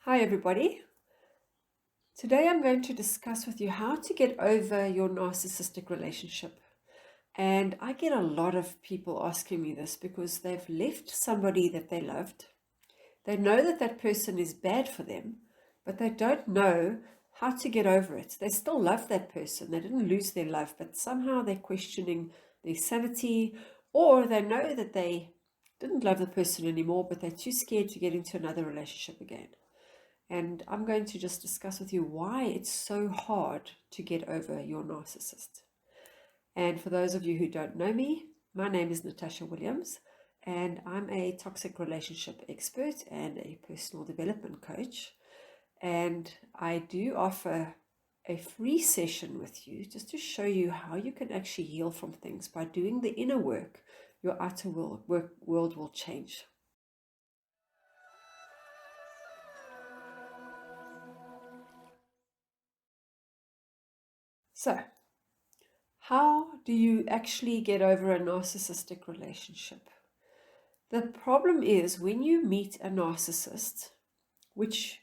Hi everybody. Today I'm going to discuss with you how to get over your narcissistic relationship. And I get a lot of people asking me this because they've left somebody that they loved. They know that that person is bad for them, but they don't know how to get over it. They still love that person. They didn't lose their love, but somehow they're questioning their sanity, or they know that they didn't love the person anymore, but they're too scared to get into another relationship again. And I'm going to just discuss with you why it's so hard to get over your narcissist. And for those of you who don't know me, my name is Natasha Williams, and I'm a toxic relationship expert and a personal development coach. And I do offer a free session with you just to show you how you can actually heal from things by doing the inner work. Your outer world will change. So, how do you actually get over a narcissistic relationship? The problem is when you meet a narcissist, which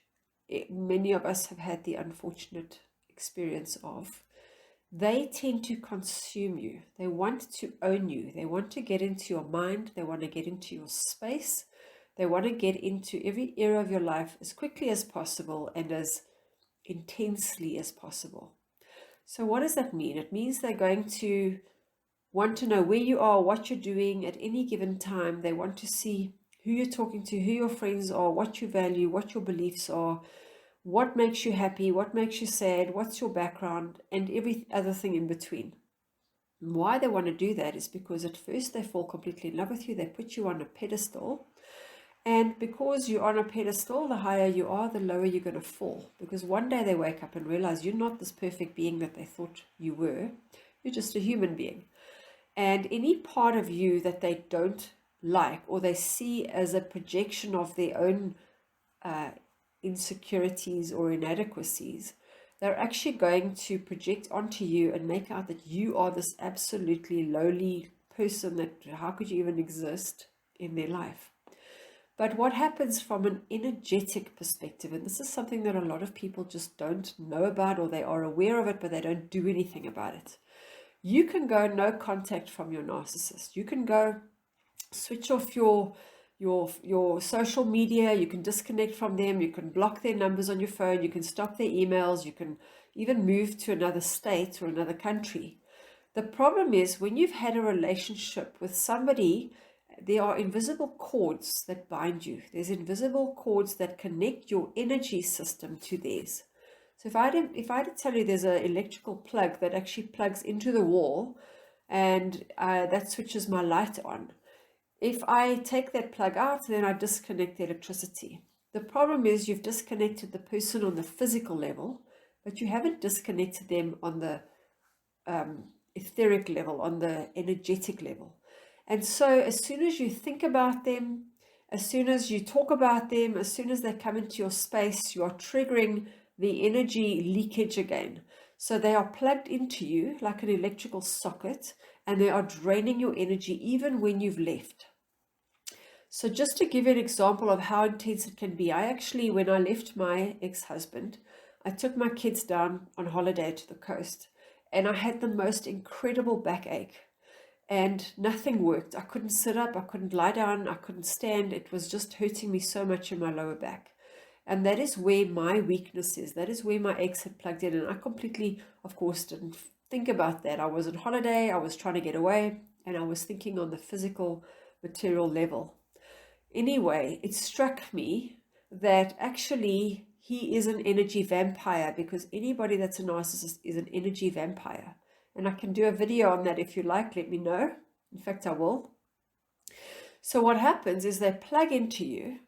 many of us have had the unfortunate experience of, they tend to consume you. They want to own you. They want to get into your mind. They want to get into your space. They want to get into every area of your life as quickly as possible and as intensely as possible. So what does that mean? It means they're going to want to know where you are, what you're doing at any given time. They want to see who you're talking to, who your friends are, what you value, what your beliefs are, what makes you happy, what makes you sad, what's your background, and every other thing in between. And why they want to do that is because at first they fall completely in love with you. They put you on a pedestal. And because you're on a pedestal, the higher you are, the lower you're going to fall. Because one day they wake up and realize you're not this perfect being that they thought you were. You're just a human being. And any part of you that they don't like or they see as a projection of their own insecurities or inadequacies, they're actually going to project onto you and make out that you are this absolutely lowly person that how could you even exist in their life. But what happens from an energetic perspective, and this is something that a lot of people just don't know about, or they are aware of it, but they don't do anything about it. You can go no contact from your narcissist. You can go switch off your social media. You can disconnect from them. You can block their numbers on your phone. You can stop their emails. You can even move to another state or another country. The problem is when you've had a relationship with somebody, there are invisible cords that bind you. There's invisible cords that connect your energy system to theirs. So if I had to tell you there's an electrical plug that actually plugs into the wall and that switches my light on. If I take that plug out, then I disconnect the electricity. The problem is you've disconnected the person on the physical level, but you haven't disconnected them on the etheric level, on the energetic level. And so as soon as you think about them, as soon as you talk about them, as soon as they come into your space, you are triggering the energy leakage again. So they are plugged into you like an electrical socket, and they are draining your energy even when you've left. So just to give you an example of how intense it can be, I actually, when I left my ex-husband, I took my kids down on holiday to the coast, and I had the most incredible backache. And nothing worked. I couldn't sit up, I couldn't lie down, I couldn't stand. It was just hurting me so much in my lower back. And that is where my weakness is. That is where my ex had plugged in. And I completely, of course, didn't think about that. I was on holiday, I was trying to get away, and I was thinking on the physical, material level. Anyway, it struck me that actually he is an energy vampire, because anybody that's a narcissist is an energy vampire. And I can do a video on that if you like, let me know. In fact, I will. So what happens is they plug into you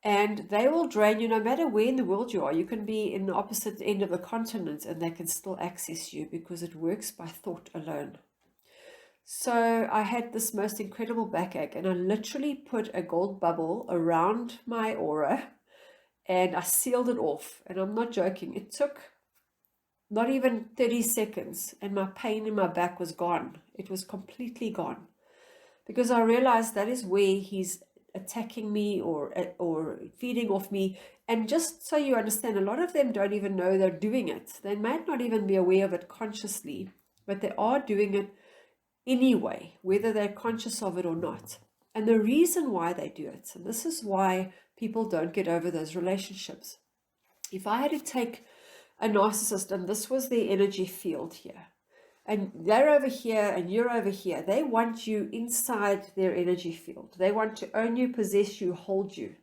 and they will drain you no matter where in the world you are. You can be in the opposite end of the continent and they can still access you because it works by thought alone. So I had this most incredible backache and I literally put a gold bubble around my aura and I sealed it off. And I'm not joking. It took not even 30 seconds, and my pain in my back was gone. It was completely gone. Because I realized that is where his attacking me or feeding off me. And just so you understand, a lot of them don't even know they're doing it. They might not even be aware of it consciously, but they are doing it anyway, whether they're conscious of it or not. And the reason why they do it, and this is why people don't get over those relationships. If I had to take a narcissist, and this was their energy field here, and they're over here and you're over here, they want you inside their energy field. They want to own you, possess you, hold you.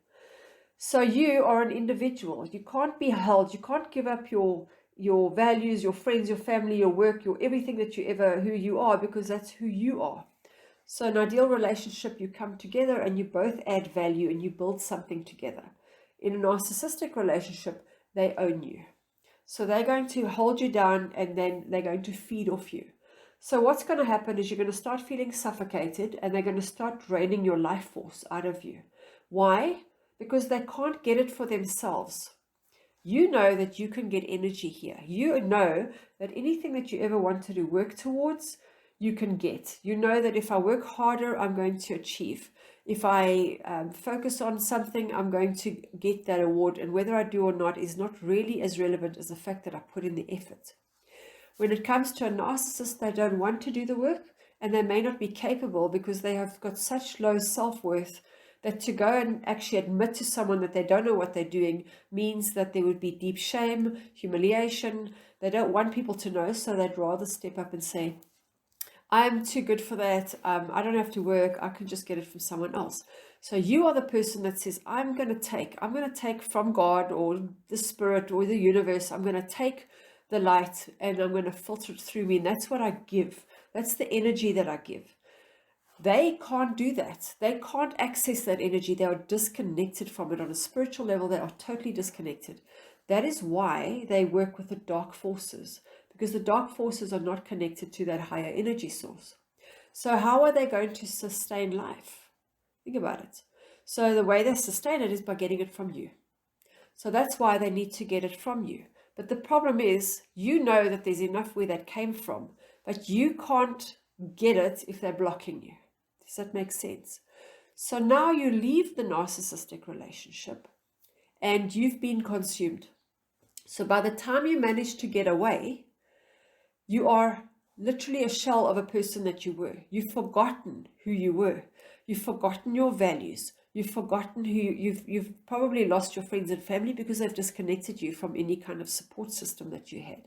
So you are an individual. You can't be held. You can't give up your values, your friends, your family, your work, your everything that you ever, who you are, because that's who you are. So an ideal relationship, you come together and you both add value and you build something together. In a narcissistic relationship, they own you. So they're going to hold you down and then they're going to feed off you. So what's going to happen is you're going to start feeling suffocated and they're going to start draining your life force out of you. Why? Because they can't get it for themselves. You know that you can get energy here. You know that anything that you ever wanted to work towards, you can get. You know that if I work harder, I'm going to achieve. If I focus on something, I'm going to get that award. And whether I do or not is not really as relevant as the fact that I put in the effort. When it comes to a narcissist, they don't want to do the work and they may not be capable because they have got such low self-worth that to go and actually admit to someone that they don't know what they're doing means that there would be deep shame, humiliation. They don't want people to know, so they'd rather step up and say, I'm too good for that. I don't have to work. I can just get it from someone else. So you are the person that says, I'm going to take from God or the spirit or the universe. I'm going to take the light and I'm going to filter it through me. And that's what I give. That's the energy that I give. They can't do that. They can't access that energy. They are disconnected from it on a spiritual level. They are totally disconnected. That is why they work with the dark forces, because the dark forces are not connected to that higher energy source. So how are they going to sustain life? Think about it. So the way they sustain it is by getting it from you. So that's why they need to get it from you. But the problem is, you know that there's enough where that came from, but you can't get it if they're blocking you. Does that make sense? So now you leave the narcissistic relationship and you've been consumed. So by the time you manage to get away, you are literally a shell of a person that you were. You've forgotten who you were. You've forgotten your values. You've forgotten who you've probably lost your friends and family because they've disconnected you from any kind of support system that you had.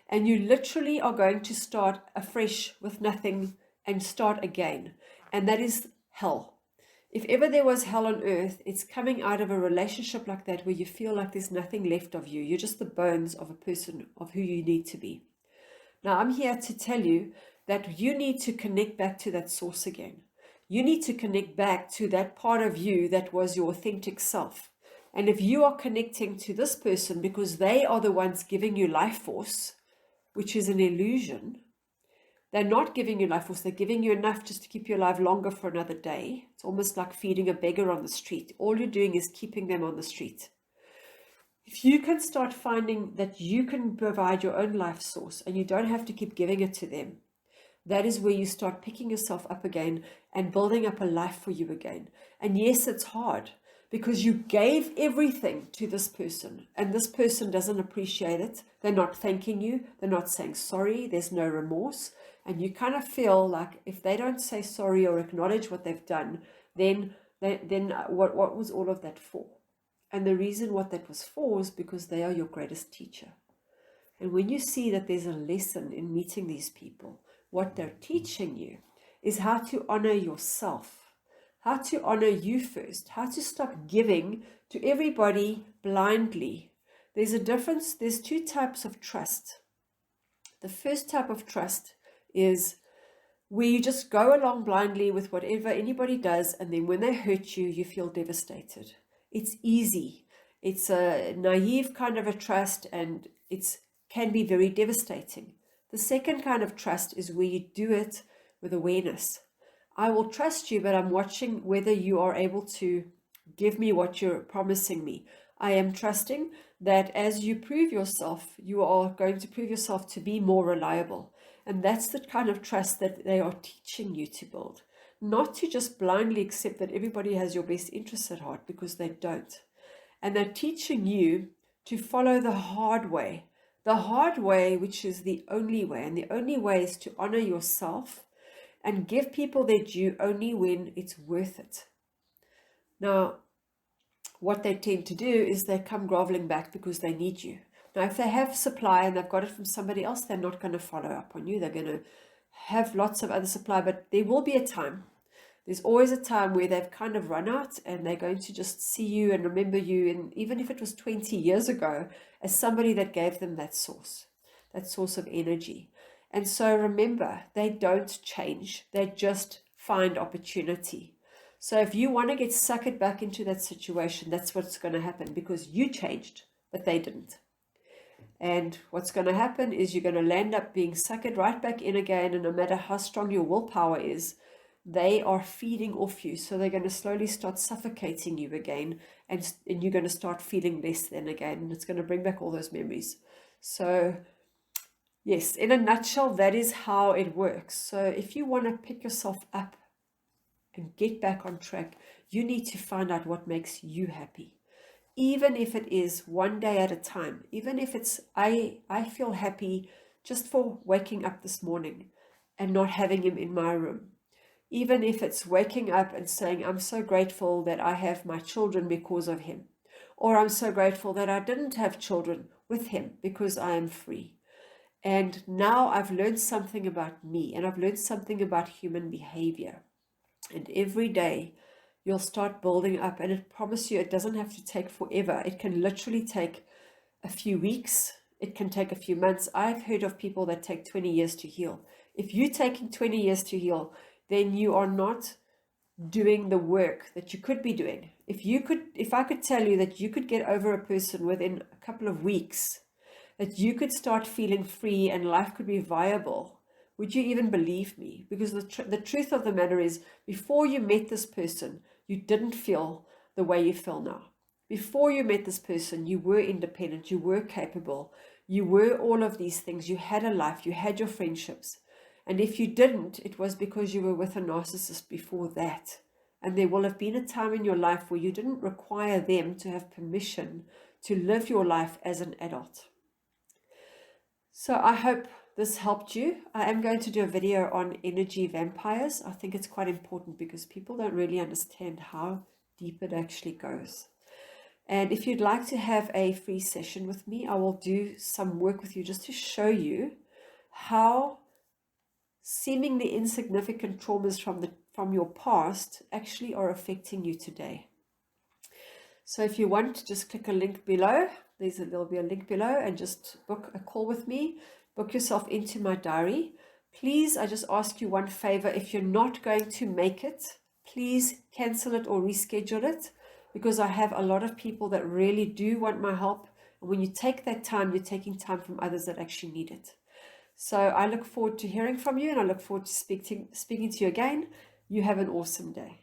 And you literally are going to start afresh with nothing and start again. And that is hell. If ever there was hell on earth, it's coming out of a relationship like that where you feel like there's nothing left of you. You're just the bones of a person of who you need to be. Now, I'm here to tell you that you need to connect back to that source again. You need to connect back to that part of you that was your authentic self. And if you are connecting to this person because they are the ones giving you life force, which is an illusion, they're not giving you life force. They're giving you enough just to keep you alive longer for another day. It's almost like feeding a beggar on the street. All you're doing is keeping them on the street. If you can start finding that you can provide your own life source and you don't have to keep giving it to them, that is where you start picking yourself up again and building up a life for you again. And yes, it's hard because you gave everything to this person and this person doesn't appreciate it. They're not thanking you. They're not saying sorry. There's no remorse. And you kind of feel like if they don't say sorry or acknowledge what they've done, then what was all of that for? And the reason what that was for is because they are your greatest teacher. And when you see that there's a lesson in meeting these people, what they're teaching you is how to honor yourself, how to honor you first, how to stop giving to everybody blindly. There's a difference. There's two types of trust. The first type of trust is where you just go along blindly with whatever anybody does, and then when they hurt you, you feel devastated. It's easy. It's a naive kind of a trust, and it can be very devastating. The second kind of trust is where you do it with awareness. I will trust you, but I'm watching whether you are able to give me what you're promising me. I am trusting that as you prove yourself, you are going to prove yourself to be more reliable. And that's the kind of trust that they are teaching you to build. not to just blindly accept that everybody has your best interests at heart, because they don't. And they're teaching you to follow the hard way, which is the only way. And the only way is to honor yourself and give people their due only when it's worth it. Now, what they tend to do is they come groveling back because they need you. Now, if they have supply and they've got it from somebody else, they're not going to follow up on you. They're going to have lots of other supply, but there will be a time. There's always a time where they've kind of run out, and they're going to just see you and remember you, and even if it was 20 years ago, as somebody that gave them that source of energy. And so remember, they don't change. They just find opportunity. So if you want to get suckered back into that situation, that's what's going to happen, because you changed, but they didn't. And what's going to happen is you're going to land up being suckered right back in again, and no matter how strong your willpower is, they are feeding off you. So they're going to slowly start suffocating you again, and you're going to start feeling less than again, and it's going to bring back all those memories. So yes, in a nutshell, that is how it works. So if you want to pick yourself up and get back on track, you need to find out what makes you happy. Even if it is one day at a time, even if it's, I feel happy just for waking up this morning and not having him in my room. Even if it's waking up and saying, I'm so grateful that I have my children because of him. Or I'm so grateful that I didn't have children with him because I am free. And now I've learned something about me, and I've learned something about human behavior. And every day you'll start building up, and I promise you, it doesn't have to take forever. It can literally take a few weeks. It can take a few months. I've heard of people that take 20 years to heal. If you're taking 20 years to heal, then you are not doing the work that you could be doing. If I could tell you that you could get over a person within a couple of weeks, that you could start feeling free and life could be viable, would you even believe me? Because the truth of the matter is, before you met this person, you didn't feel the way you feel now. Before you met this person, you were independent, you were capable, you were all of these things, you had a life, you had your friendships. And if you didn't, it was because you were with a narcissist before that. And there will have been a time in your life where you didn't require them to have permission to live your life as an adult. So I hope this helped you. I am going to do a video on energy vampires. I think it's quite important because people don't really understand how deep it actually goes. And if you'd like to have a free session with me, I will do some work with you just to show you how seemingly insignificant traumas from your past actually are affecting you today. So if you want, just click a link below. There'll be a link below, and just book a call with me. Book yourself into my diary. Please, I just ask you one favor. If you're not going to make it, please cancel it or reschedule it, because I have a lot of people that really do want my help. And when you take that time, you're taking time from others that actually need it. So I look forward to hearing from you, and I look forward to speaking to you again. You have an awesome day.